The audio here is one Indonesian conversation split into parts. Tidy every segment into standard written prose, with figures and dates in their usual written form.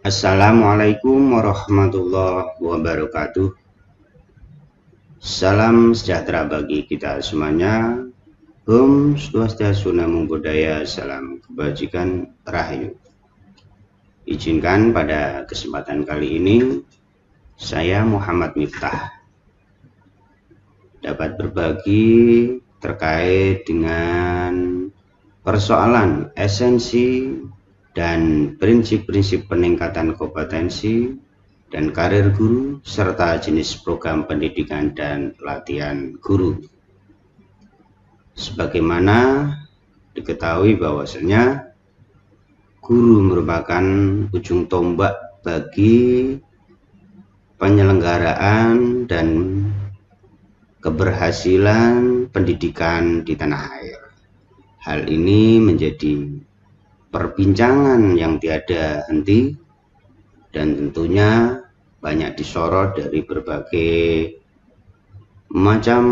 Assalamualaikum warahmatullahi wabarakatuh. Salam sejahtera bagi kita semuanya. Om Swastiastu, Namo Buddhaya, salam kebajikan, rahayu. Izinkan pada kesempatan kali ini saya Muhammad Miftah dapat berbagi terkait dengan persoalan esensi dan prinsip-prinsip peningkatan kompetensi dan karir guru, serta jenis program pendidikan dan latihan guru. Sebagaimana diketahui bahwasanya guru merupakan ujung tombak bagi penyelenggaraan dan keberhasilan pendidikan di tanah air. Hal ini menjadi perbincangan yang tiada henti dan tentunya banyak disorot dari berbagai macam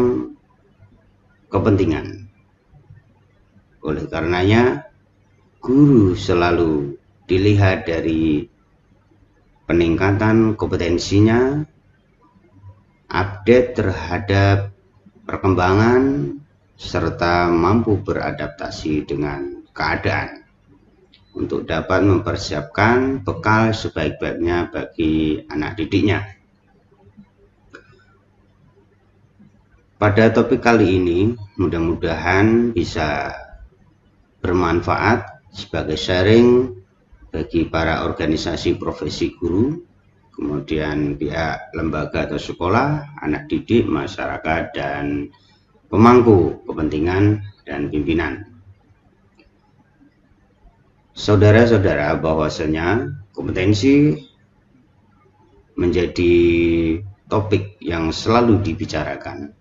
kepentingan. Oleh karenanya, guru selalu dilihat dari peningkatan kompetensinya, update terhadap perkembangan, serta mampu beradaptasi dengan keadaan untuk dapat mempersiapkan bekal sebaik-baiknya bagi anak didiknya. Pada topik kali ini, mudah-mudahan bisa bermanfaat sebagai sharing bagi para organisasi profesi guru, kemudian pihak lembaga atau sekolah, anak didik, masyarakat, dan pemangku kepentingan dan pimpinan. Saudara-saudara, bahwasanya kompetensi menjadi topik yang selalu dibicarakan.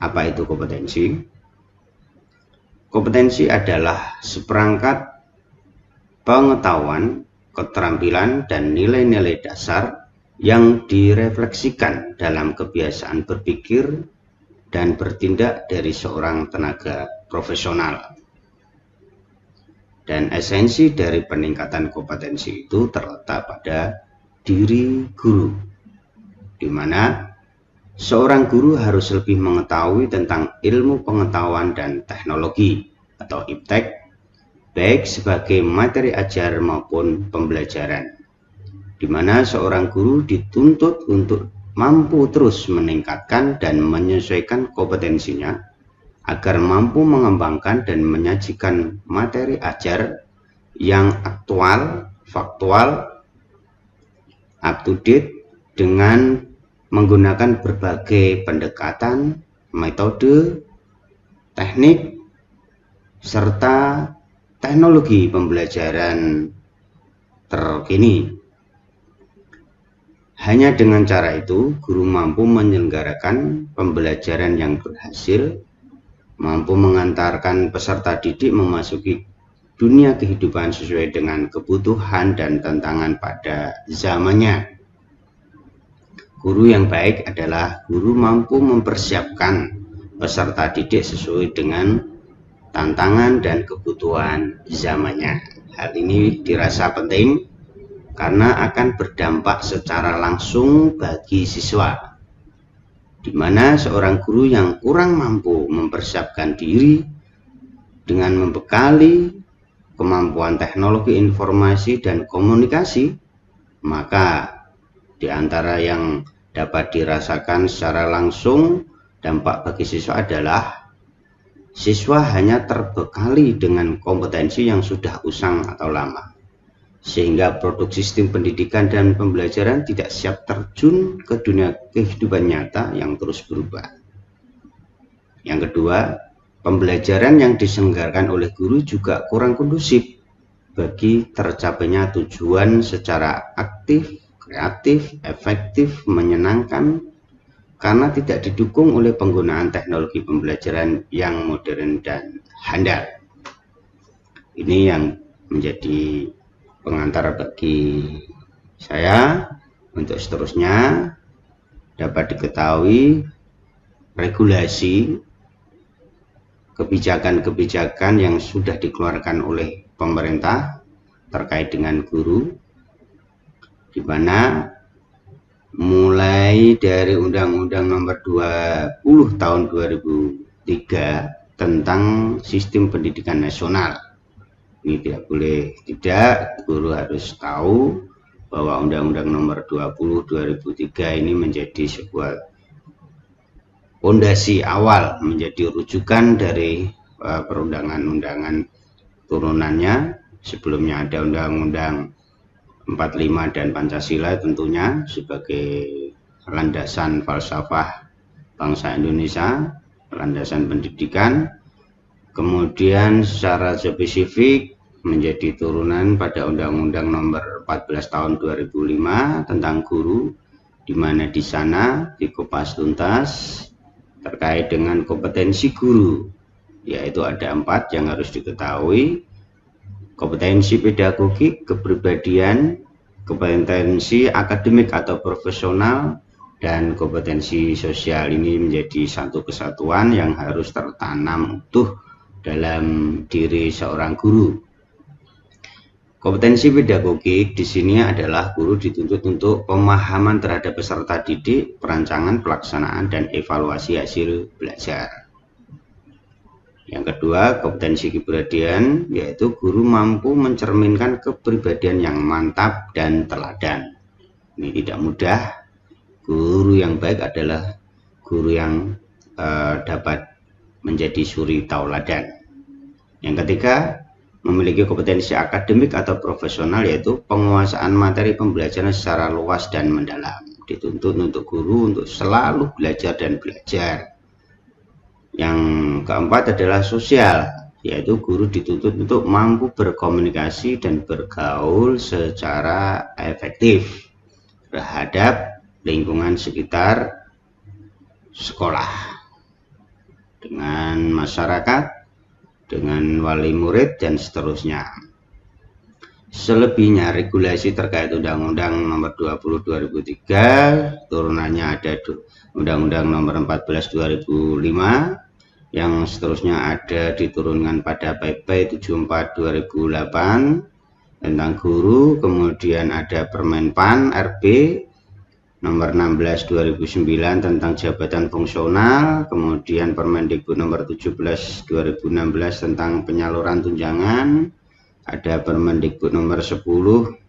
Apa itu kompetensi? Kompetensi adalah seperangkat pengetahuan, keterampilan, dan nilai-nilai dasar yang direfleksikan dalam kebiasaan berpikir dan bertindak dari seorang tenaga profesional. Dan esensi dari peningkatan kompetensi itu terletak pada diri guru, di mana seorang guru harus lebih mengetahui tentang ilmu pengetahuan dan teknologi atau iptek, baik sebagai materi ajar maupun pembelajaran, di mana seorang guru dituntut untuk mampu terus meningkatkan dan menyesuaikan kompetensinya agar mampu mengembangkan dan menyajikan materi ajar yang aktual, faktual, up to date dengan menggunakan berbagai pendekatan, metode, teknik, serta teknologi pembelajaran terkini. Hanya dengan cara itu, guru mampu menyelenggarakan pembelajaran yang berhasil, mampu mengantarkan peserta didik memasuki dunia kehidupan sesuai dengan kebutuhan dan tantangan pada zamannya. Guru yang baik adalah guru mampu mempersiapkan peserta didik sesuai dengan tantangan dan kebutuhan zamannya. Hal ini dirasa penting karena akan berdampak secara langsung bagi siswa, di mana seorang guru yang kurang mampu mempersiapkan diri dengan membekali kemampuan teknologi informasi dan komunikasi, maka di antara yang dapat dirasakan secara langsung dampak bagi siswa adalah siswa hanya terbekali dengan kompetensi yang sudah usang atau lama, sehingga produk sistem pendidikan dan pembelajaran tidak siap terjun ke dunia kehidupan nyata yang terus berubah. Yang kedua, pembelajaran yang diselenggarakan oleh guru juga kurang kondusif bagi tercapainya tujuan secara aktif, kreatif, efektif, menyenangkan, karena tidak didukung oleh penggunaan teknologi pembelajaran yang modern dan handal. Ini yang menjadi pengantar bagi saya untuk seterusnya dapat diketahui regulasi kebijakan-kebijakan yang sudah dikeluarkan oleh pemerintah terkait dengan guru, di mana mulai dari Undang-Undang Nomor 20 Tahun 2003 tentang Sistem Pendidikan Nasional. Ini tidak boleh tidak, guru harus tahu bahwa Undang-Undang Nomor 20 2003 ini menjadi sebuah fondasi awal, menjadi rujukan dari perundangan-undangan turunannya. Sebelumnya ada Undang-Undang 45 dan Pancasila tentunya sebagai landasan falsafah bangsa Indonesia, landasan pendidikan. Kemudian secara spesifik menjadi turunan pada Undang-Undang Nomor 14 Tahun 2005 tentang guru, di mana di sana dikupas tuntas terkait dengan kompetensi guru, yaitu ada 4 yang harus diketahui: kompetensi pedagogik, kepribadian, kompetensi akademik atau profesional, dan kompetensi sosial. Ini menjadi satu kesatuan yang harus tertanam utuh dalam diri seorang guru. Kompetensi pedagogik di sini adalah guru dituntut untuk pemahaman terhadap peserta didik, perancangan, pelaksanaan, dan evaluasi hasil belajar. Yang kedua, kompetensi kepribadian, yaitu guru mampu mencerminkan kepribadian yang mantap dan teladan. Ini tidak mudah. Guru yang baik adalah guru yang dapat menjadi suri tauladan. Yang ketiga, memiliki kompetensi akademik atau profesional, yaitu penguasaan materi pembelajaran secara luas dan mendalam. Dituntut untuk guru untuk selalu belajar dan belajar. Yang keempat adalah sosial, yaitu guru dituntut untuk mampu berkomunikasi dan bergaul secara efektif terhadap lingkungan sekitar sekolah, dengan masyarakat, dengan wali murid, dan seterusnya. Selebihnya regulasi terkait Undang-Undang Nomor 20 2003, turunannya ada Undang-Undang Nomor 14 2005, yang seterusnya ada diturunkan pada PP 74 2008 tentang guru, kemudian ada Permenpan RB Nomor 16 2009 tentang jabatan fungsional, kemudian Permendikbud Nomor 17 2016 tentang penyaluran tunjangan, ada Permendikbud Nomor 10 2017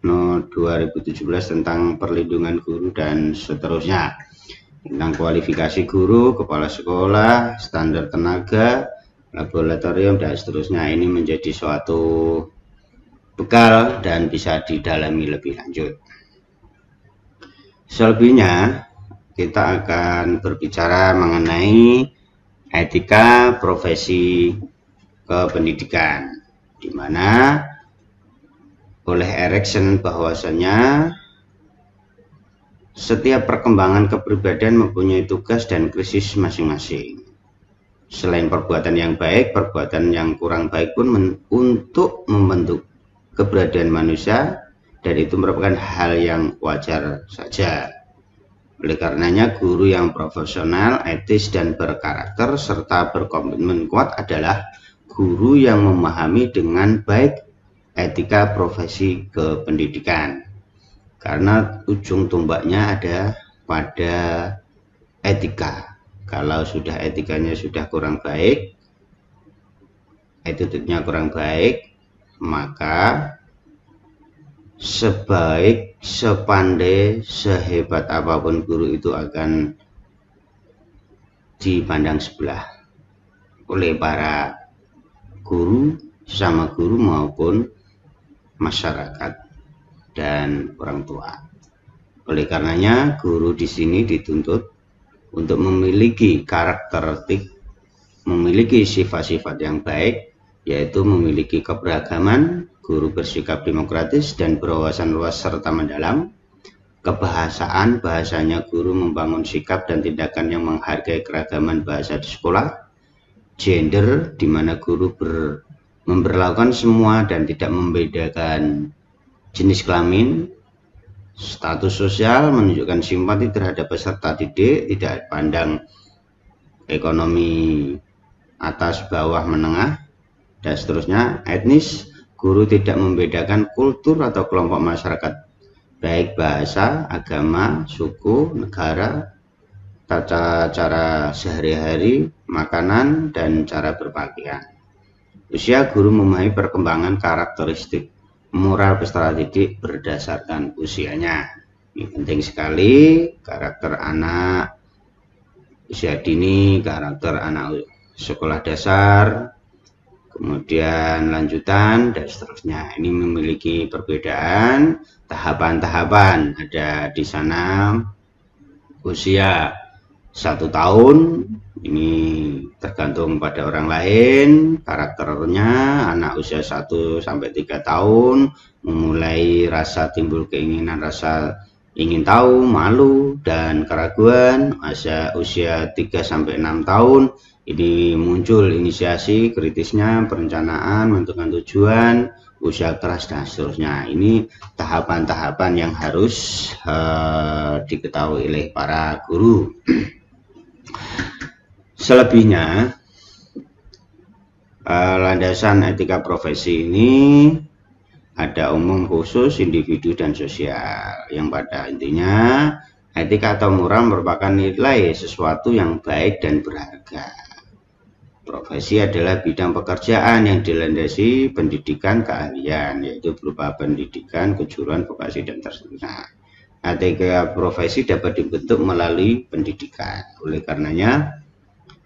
tentang perlindungan guru, dan seterusnya. Tentang kualifikasi guru, kepala sekolah, standar tenaga, laboratorium, dan seterusnya. Ini menjadi suatu bekal dan bisa didalami lebih lanjut. Selebihnya kita akan berbicara mengenai etika profesi kependidikan, di mana oleh Erikson bahwasanya setiap perkembangan kepribadian mempunyai tugas dan krisis masing-masing. Selain perbuatan yang baik, perbuatan yang kurang baik pun untuk membentuk keberadaan manusia, dan itu merupakan hal yang wajar saja. Oleh karenanya, guru yang profesional, etis, dan berkarakter serta berkomitmen kuat adalah guru yang memahami dengan baik etika profesi kependidikan. Karena ujung tombaknya ada pada etika. Kalau sudah etikanya sudah kurang baik, attitude-nya kurang baik, maka sebaik, sepandai, sehebat apapun guru itu akan dipandang sebelah oleh para guru, sesama guru maupun masyarakat dan orang tua. Oleh karenanya, guru di sini dituntut untuk memiliki karakteristik, memiliki sifat-sifat yang baik, yaitu memiliki keberagaman, guru bersikap demokratis dan berwawasan luas serta mendalam, kebahasaan, bahasanya guru membangun sikap dan tindakan yang menghargai keragaman bahasa di sekolah, gender, di mana guru memperlakukan semua dan tidak membedakan jenis kelamin, status sosial, menunjukkan simpati terhadap peserta didik, tidak pandang ekonomi atas, bawah, menengah, dan seterusnya. Etnis, guru tidak membedakan kultur atau kelompok masyarakat baik bahasa, agama, suku, negara, tata cara sehari-hari, makanan, dan cara berpakaian. Usia guru memahami perkembangan karakteristik moral peserta didik berdasarkan usianya. Ini penting sekali, karakter anak usia dini, karakter anak sekolah dasar, kemudian lanjutan, dan seterusnya. Ini memiliki perbedaan tahapan-tahapan. Ada di sana usia 1 tahun, ini tergantung pada orang lain. Karakternya anak usia 1 sampai 3 tahun memulai rasa timbul keinginan, rasa ingin tahu, malu, dan keraguan. Usia 3 sampai 6 tahun ini muncul inisiasi kritisnya, perencanaan, menentukan tujuan, usia keras, dan seterusnya. Ini tahapan-tahapan yang harus diketahui oleh para guru. Selebihnya, landasan etika profesi ini ada umum, khusus, individu, dan sosial. Yang pada intinya, etika atau moral merupakan nilai sesuatu yang baik dan berharga. Profesi adalah bidang pekerjaan yang dilandasi pendidikan keahlian, yaitu berupa pendidikan, kejuruan, vokasi, dan seterusnya. Etika profesi dapat dibentuk melalui pendidikan. Oleh karenanya,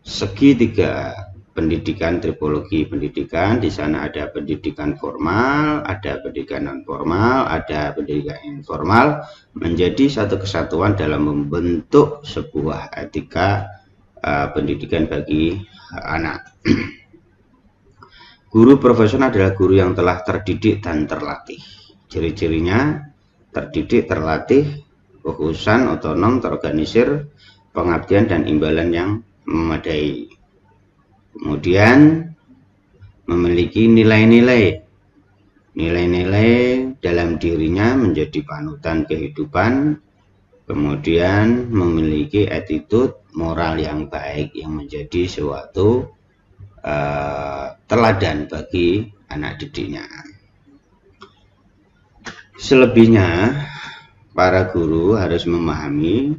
segitiga pendidikan, tripologi pendidikan, di sana ada pendidikan formal, ada pendidikan non formal, ada pendidikan informal, menjadi satu kesatuan dalam membentuk sebuah etika pendidikan bagi anak. Guru profesional adalah guru yang telah terdidik dan terlatih. Ciri-cirinya terdidik, terlatih, kekhususan, otonom, terorganisir, pengabdian, dan imbalan yang memadai. Kemudian memiliki nilai-nilai dalam dirinya menjadi panutan kehidupan. Kemudian memiliki attitude moral yang baik yang menjadi suatu teladan bagi anak didiknya. Selebihnya, para guru harus memahami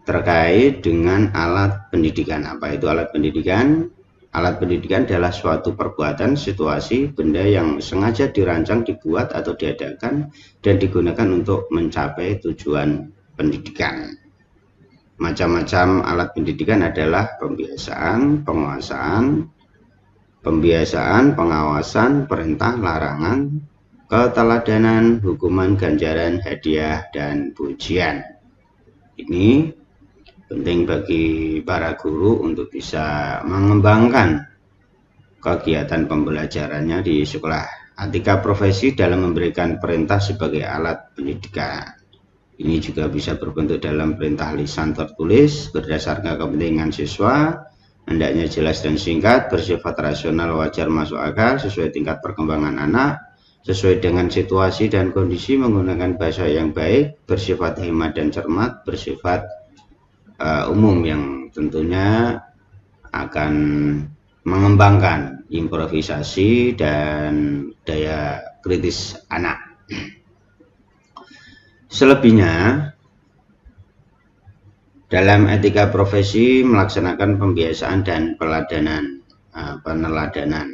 terkait dengan alat pendidikan. Apa itu alat pendidikan? Alat pendidikan adalah suatu perbuatan, situasi, benda yang sengaja dirancang, dibuat, atau diadakan dan digunakan untuk mencapai tujuan pendidikan. Macam-macam alat pendidikan adalah pembiasaan, pengawasan, perintah, larangan, keteladanan, hukuman, ganjaran, hadiah, dan pujian. Ini penting bagi para guru untuk bisa mengembangkan kegiatan pembelajarannya di sekolah. Etika profesi dalam memberikan perintah sebagai alat pendidikan. Ini juga bisa berbentuk dalam perintah lisan tertulis berdasarkan kepentingan siswa, hendaknya jelas dan singkat, bersifat rasional, wajar, masuk akal, sesuai tingkat perkembangan anak, sesuai dengan situasi dan kondisi, menggunakan bahasa yang baik, bersifat hemat dan cermat, bersifat umum yang tentunya akan mengembangkan improvisasi dan daya kritis anak. Selebihnya, dalam etika profesi melaksanakan pembiasaan dan peneladanan.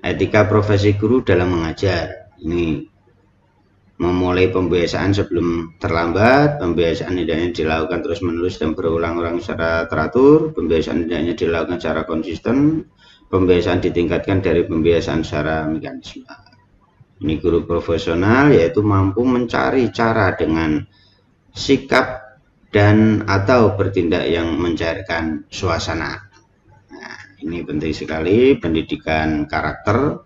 Etika profesi guru dalam mengajar. Ini memulai pembiasaan sebelum terlambat, pembiasaan hendaknya dilakukan terus-menerus dan berulang-ulang secara teratur, pembiasaan hendaknya dilakukan secara konsisten, pembiasaan ditingkatkan dari pembiasaan secara mekanisme. Ini guru profesional yaitu mampu mencari cara dengan sikap dan atau bertindak yang mencairkan suasana. Nah, ini penting sekali pendidikan karakter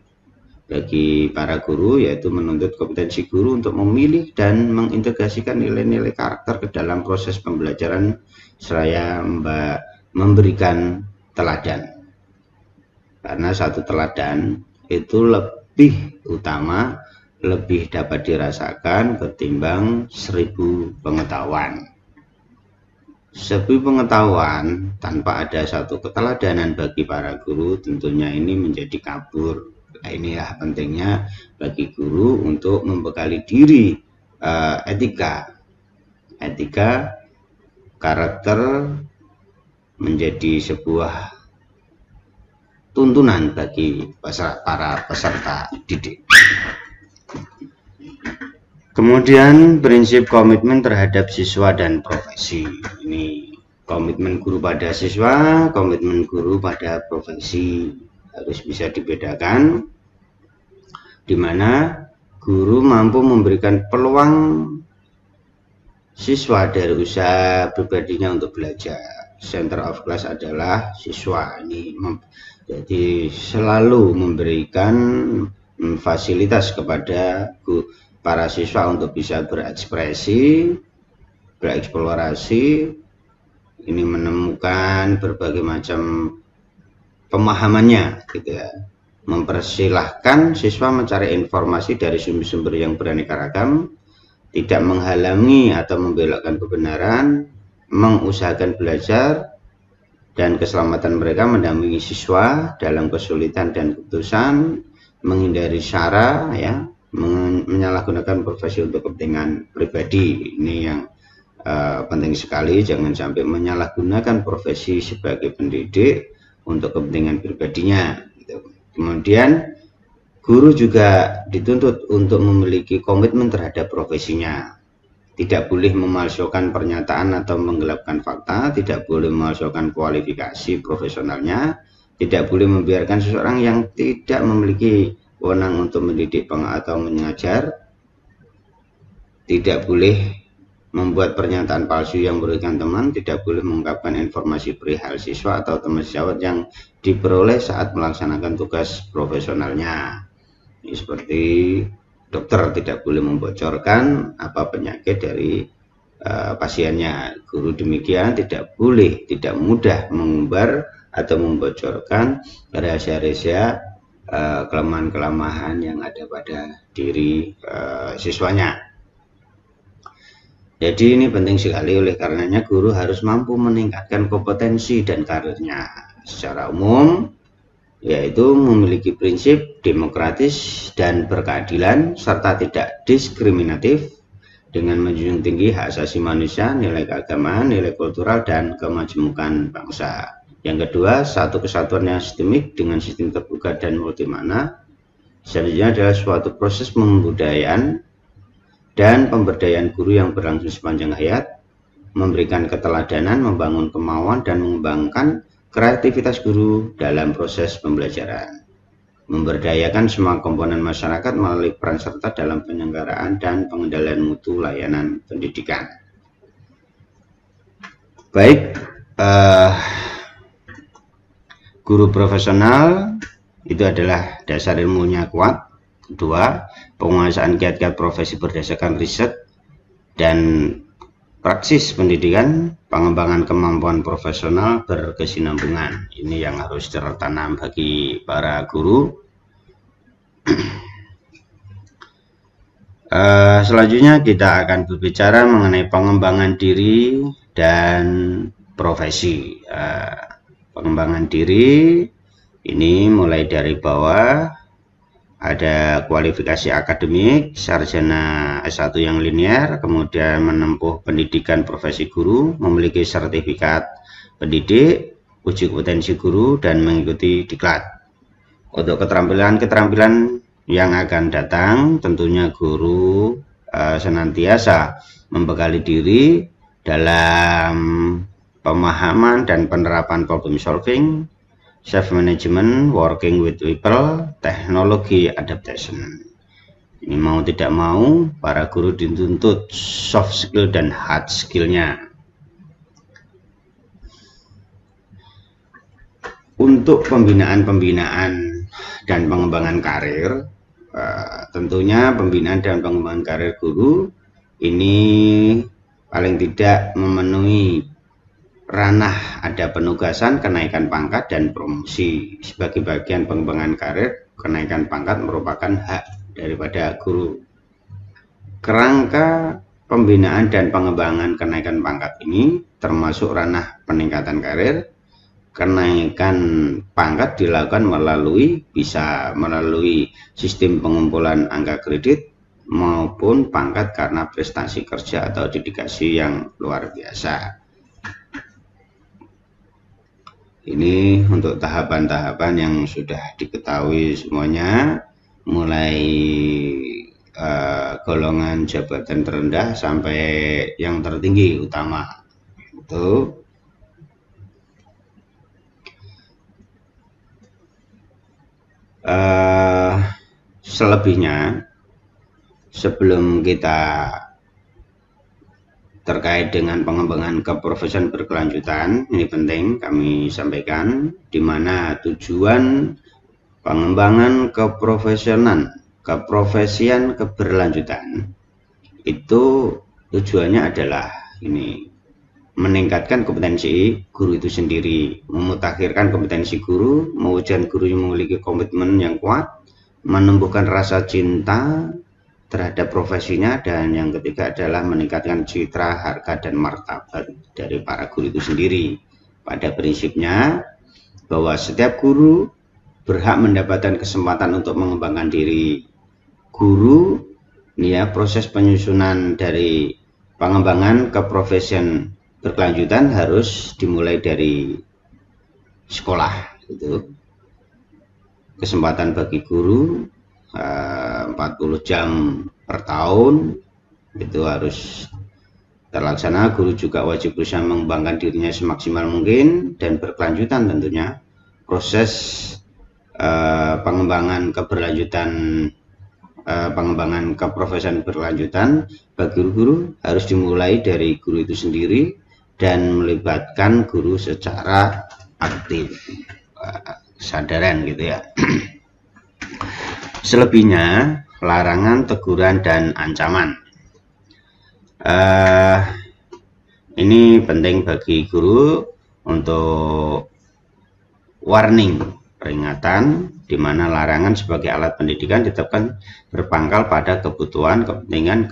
bagi para guru, yaitu menuntut kompetensi guru untuk memilih dan mengintegrasikan nilai-nilai karakter ke dalam proses pembelajaran seraya memberikan teladan. Karena satu teladan itu lebih utama, lebih dapat dirasakan ketimbang 1000 pengetahuan. 1000 pengetahuan tanpa ada satu keteladanan bagi para guru, tentunya ini menjadi kabur. Inilah pentingnya bagi guru untuk membekali diri etika karakter menjadi sebuah tuntunan bagi para peserta didik. Kemudian prinsip komitmen terhadap siswa dan profesi. Ini komitmen guru pada siswa, komitmen guru pada profesi harus bisa dibedakan, di mana guru mampu memberikan peluang siswa dari usaha pribadinya untuk belajar. Center of class adalah siswa. Ini jadi selalu memberikan fasilitas kepada para siswa untuk bisa berekspresi, bereksplorasi, ini menemukan berbagai macam pemahamannya, gitu ya. Mempersilahkan siswa mencari informasi dari sumber-sumber yang beraneka ragam, tidak menghalangi atau membelokkan kebenaran, mengusahakan belajar, dan keselamatan mereka mendampingi siswa dalam kesulitan dan keputusan, menghindari sara, ya, menyalahgunakan profesi untuk kepentingan pribadi. Ini yang penting sekali, jangan sampai menyalahgunakan profesi sebagai pendidik untuk kepentingan pribadinya. Kemudian guru juga dituntut untuk memiliki komitmen terhadap profesinya. Tidak boleh memalsukan pernyataan atau menggelapkan fakta, tidak boleh memalsukan kualifikasi profesionalnya, tidak boleh membiarkan seseorang yang tidak memiliki wewenang untuk mendidik atau mengajar, tidak boleh membuat pernyataan palsu yang merugikan teman, tidak boleh mengungkapkan informasi perihal siswa atau teman sejawat yang diperoleh saat melaksanakan tugas profesionalnya. Ini seperti dokter tidak boleh membocorkan apa penyakit dari pasiennya. Guru demikian tidak boleh, tidak mudah mengumbar atau membocorkan rahasia-rahasia kelemahan-kelemahan yang ada pada diri siswanya. Jadi ini penting sekali, oleh karenanya guru harus mampu meningkatkan kompetensi dan karirnya secara umum, yaitu memiliki prinsip demokratis dan berkeadilan serta tidak diskriminatif, dengan menjunjung tinggi hak asasi manusia, nilai keagamaan, nilai kultural, dan kemajemukan bangsa. Yang kedua, satu kesatuan yang sistemik dengan sistem terbuka dan multimakna. Selanjutnya adalah suatu proses pembudayaan dan pemberdayaan guru yang berlangsung sepanjang hayat, memberikan keteladanan, membangun kemauan, dan mengembangkan kreativitas guru dalam proses pembelajaran. Memberdayakan semua komponen masyarakat melalui peran serta dalam penyelenggaraan dan pengendalian mutu layanan pendidikan. Baik, guru profesional itu adalah dasar ilmunya kuat. Kedua, penguasaan kiat-kiat profesi berdasarkan riset dan praksis pendidikan, pengembangan kemampuan profesional berkesinambungan. Ini yang harus tertanam bagi para guru. Selanjutnya kita akan berbicara mengenai pengembangan diri dan profesi. Pengembangan diri ini mulai dari bawah, ada kualifikasi akademik, sarjana S1 yang linear, kemudian menempuh pendidikan profesi guru, memiliki sertifikat pendidik, uji kompetensi guru, dan mengikuti diklat. Untuk keterampilan-keterampilan yang akan datang, tentunya guru senantiasa membekali diri dalam pemahaman dan penerapan problem solving, self management, working with people, teknologi adaptation. Ini mau tidak mau para guru dituntut soft skill dan hard skillnya. Untuk pembinaan dan pengembangan karir, tentunya pembinaan dan pengembangan karir guru ini paling tidak memenuhi ranah ada penugasan, kenaikan pangkat, dan promosi. Sebagai bagian pengembangan karir, kenaikan pangkat merupakan hak daripada guru. Kerangka pembinaan dan pengembangan kenaikan pangkat ini termasuk ranah peningkatan karir. Kenaikan pangkat dilakukan bisa melalui sistem pengumpulan angka kredit, maupun pangkat karena prestasi kerja atau dedikasi yang luar biasa. Ini untuk tahapan-tahapan yang sudah diketahui semuanya, mulai golongan jabatan terendah sampai yang tertinggi utama. Itu selebihnya, sebelum kita terkait dengan pengembangan keprofesian berkelanjutan, ini penting kami sampaikan, di mana tujuan pengembangan keprofesian keberlanjutan itu tujuannya adalah ini, meningkatkan kompetensi guru itu sendiri, memutakhirkan kompetensi guru, mewujudkan guru yang memiliki komitmen yang kuat, menumbuhkan rasa cinta terhadap profesinya, dan yang ketiga adalah meningkatkan citra, harga, dan martabat dari para guru itu sendiri. Pada prinsipnya bahwa setiap guru berhak mendapatkan kesempatan untuk mengembangkan diri. Guru, ini ya, proses penyusunan dari pengembangan keprofesian berkelanjutan harus dimulai dari sekolah. Itu kesempatan bagi guru 40 jam per tahun itu harus terlaksana. Guru juga wajib berusaha mengembangkan dirinya semaksimal mungkin dan berkelanjutan tentunya. Proses pengembangan keprofesian berkelanjutan bagi guru harus dimulai dari guru itu sendiri dan melibatkan guru secara aktif, kesadaran gitu ya. Selebihnya, larangan, teguran, dan ancaman. Ini penting bagi guru untuk warning, peringatan, di mana larangan sebagai alat pendidikan ditetapkan berpangkal pada kebutuhan, kepentingan,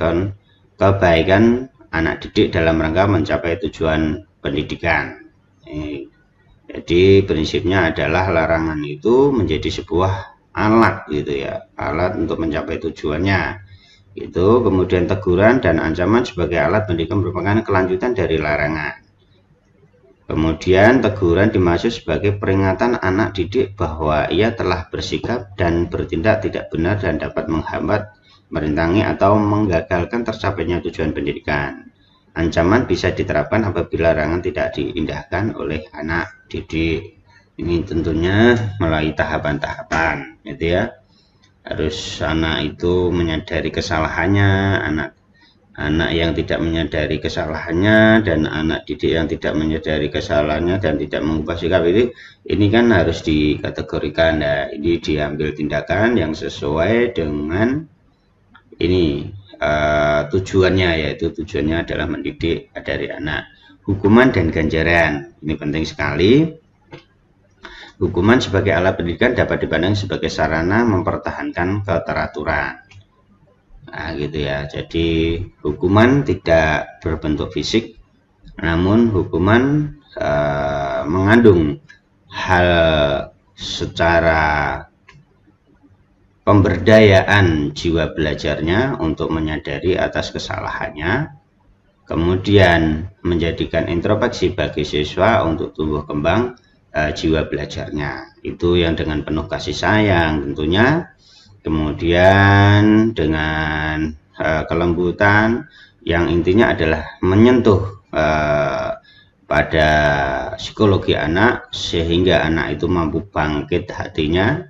kebaikan anak didik dalam rangka mencapai tujuan pendidikan. Jadi prinsipnya adalah larangan itu menjadi sebuah alat gitu ya, alat untuk mencapai tujuannya itu. Kemudian teguran dan ancaman sebagai alat pendidikan merupakan kelanjutan dari larangan. Kemudian teguran dimaksud sebagai peringatan anak didik bahwa ia telah bersikap dan bertindak tidak benar dan dapat menghambat, merintangi, atau menggagalkan tercapainya tujuan pendidikan. Ancaman bisa diterapkan apabila larangan tidak diindahkan oleh anak didik. Ini tentunya melalui tahapan-tahapan, gitu ya. Harus anak itu menyadari kesalahannya, anak yang tidak menyadari kesalahannya dan anak didik yang tidak menyadari kesalahannya dan tidak mengubah sikap ini kan harus dikategorikan. Nah, ini diambil tindakan yang sesuai dengan ini tujuannya, yaitu tujuannya adalah mendidik dari anak. Hukuman dan ganjaran ini penting sekali. Hukuman sebagai alat pendidikan dapat dipandang sebagai sarana mempertahankan keteraturan. Nah, gitu ya. Jadi hukuman tidak berbentuk fisik, namun hukuman mengandung hal secara pemberdayaan jiwa belajarnya untuk menyadari atas kesalahannya, kemudian menjadikan introspeksi bagi siswa untuk tumbuh kembang jiwa belajarnya, itu yang dengan penuh kasih sayang tentunya, kemudian dengan kelembutan yang intinya adalah menyentuh pada psikologi anak sehingga anak itu mampu bangkit hatinya,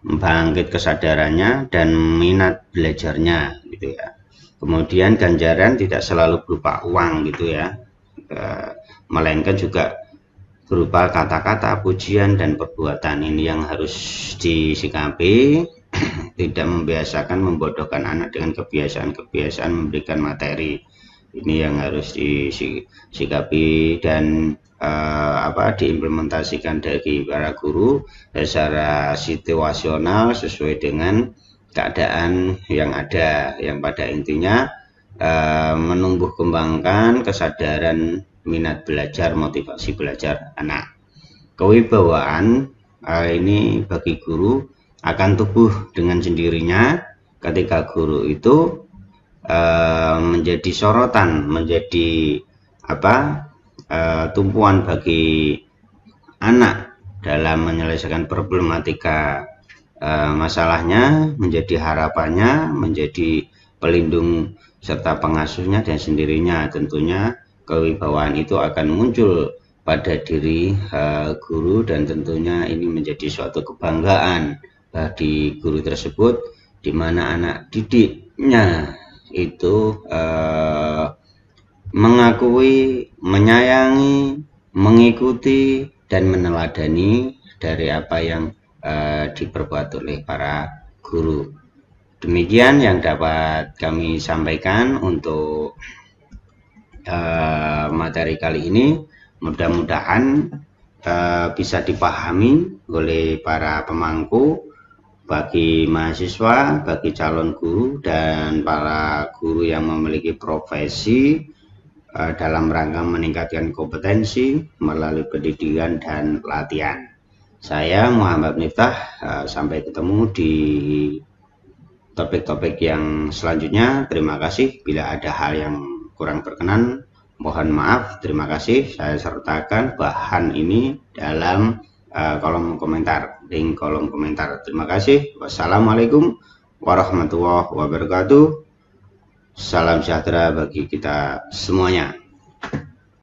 bangkit kesadarannya dan minat belajarnya gitu ya. Kemudian ganjaran tidak selalu berupa uang gitu ya, melainkan juga berupa kata-kata, pujian, dan perbuatan. Ini yang harus disikapi. Tidak membiasakan membodohkan anak dengan kebiasaan-kebiasaan memberikan materi. Ini yang harus disikapi dan diimplementasikan dari para guru secara situasional sesuai dengan keadaan yang ada, yang pada intinya menumbuh kembangkan kesadaran minat belajar, motivasi belajar anak. Kewibawaan ini bagi guru akan tumbuh dengan sendirinya ketika guru itu menjadi sorotan, menjadi tumpuan bagi anak dalam menyelesaikan problematika masalahnya, menjadi harapannya, menjadi pelindung serta pengasuhnya, dan sendirinya tentunya kewibawaan itu akan muncul pada diri guru, dan tentunya ini menjadi suatu kebanggaan bagi guru tersebut, di mana anak didiknya itu mengakui, menyayangi, mengikuti, dan meneladani dari apa yang diperbuat oleh para guru. Demikian yang dapat kami sampaikan untuk materi kali ini. Mudah-mudahan bisa dipahami oleh para pemangku, bagi mahasiswa, bagi calon guru, dan para guru yang memiliki profesi dalam rangka meningkatkan kompetensi melalui pendidikan dan pelatihan. Saya Muhammad Miftah, sampai ketemu di topik-topik yang selanjutnya. Terima kasih. Bila ada hal yang kurang berkenan, mohon maaf. Terima kasih. Saya sertakan bahan ini dalam kolom komentar, link kolom komentar. Terima kasih. Wassalamualaikum warahmatullahi wabarakatuh. Salam sejahtera bagi kita semuanya.